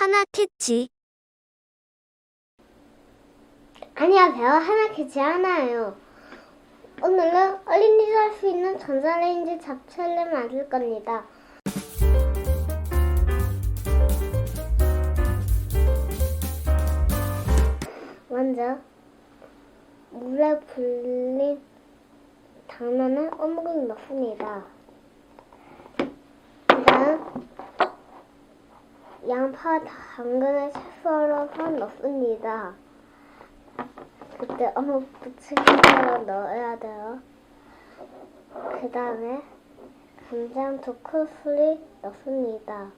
하나캐치. 안녕하세요. 하나캐치 하나예요. 오늘은 어린이도 할 수 있는 전자레인지 잡채를 만들 겁니다. 먼저 물에 불린 당면을 오목을 넣습니다. 그 다음 양파, 당근을 채 썰어서 넣습니다. 그때 어묵 부치기로 넣어야 돼요. 그 다음에 간장 2큰술을 넣습니다.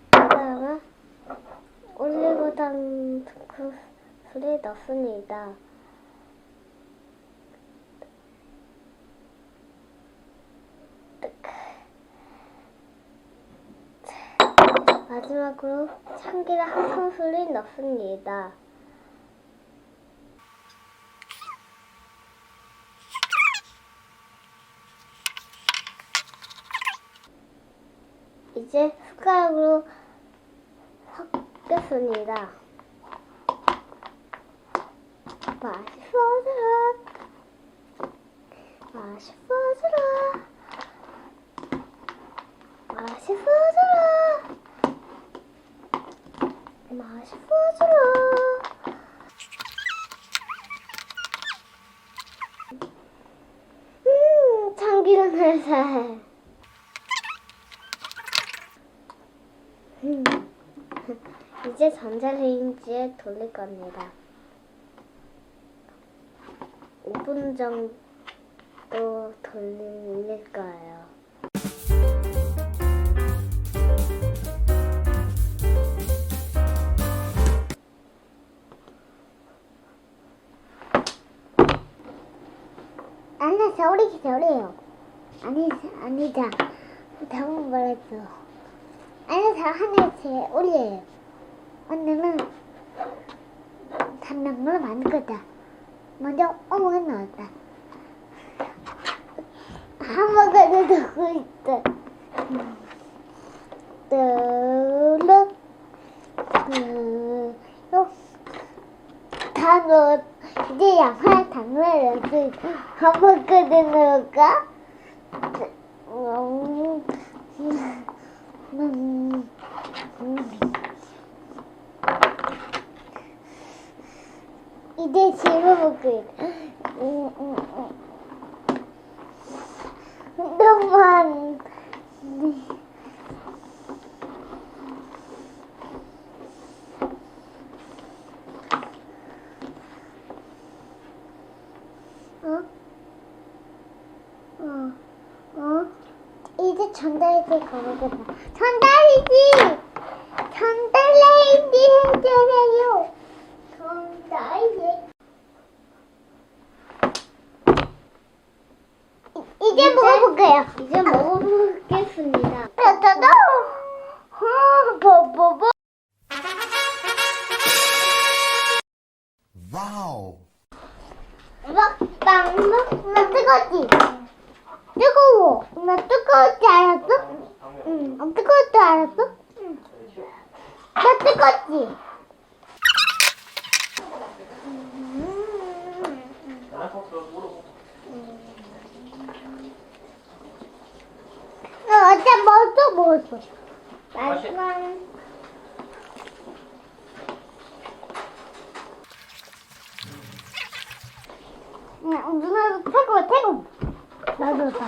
그 다음에 올리고당 2큰술을 넣습니다. 마지막으로 참기름 1큰술을 넣습니다. 이제 숟가락으로 섞겠습니다. 맛있어져라, 맛있어져라, 맛있어져라, 맛있어져라. 참기름 살살. 이제 전자레인지에 돌릴 겁니다. 5분 정도 돌릴 거예요. 아니, 저리 저리요. 아니자. 잘못 말했어. 아니, 저 하나씩 올려요. 오늘은 단면으로 만들 거다. 먼저 어묵을 넣었다. hamburger을 넣고 있다. 다 넣었. 이제 양파, 당면을 넣고 hamburger을 넣을까? 이제 집어먹고 너만 이제 전달지 가보겠다. 전달이지 해주세요. 이제 먹어볼게요. 이제 먹어보겠습니다. 따다다. 뽀뽀뽀. 와우. 먹방. 나 뜨겁지? 뜨거워. 나 뜨거울 줄 알았어? 응. 뜨거울 줄 알았어? 응. 나 뜨겁지? 나 어제 먹었어. 마지막. 누나도 태고. 나도 다.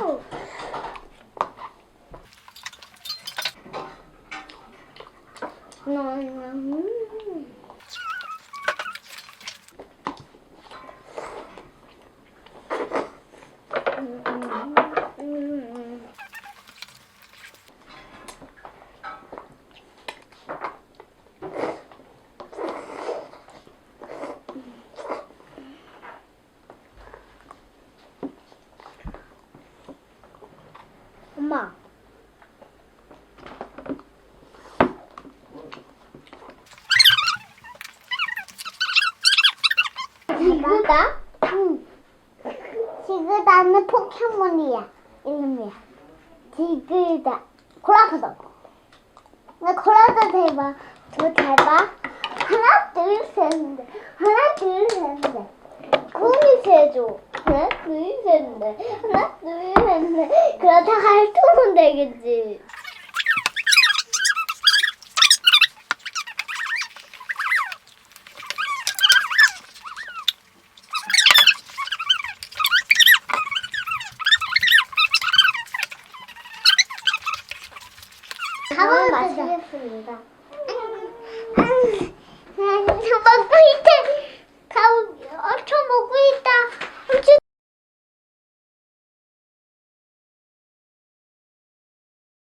엄마. 지그다? 응. 지그다는 포켓몬이야. 이름이야. 지그다. 골아파서. 나 걸어도 대봐. 잘 봐. 하나, 둘, 셋, 넷. 하나, 둘, 셋, 넷. 공이 세줘. 하나, 둘, 셋, 넷. 하나, 둘, 셋, 넷. 그러다가 핥으면 되겠지. 밥을 마시겠습니다.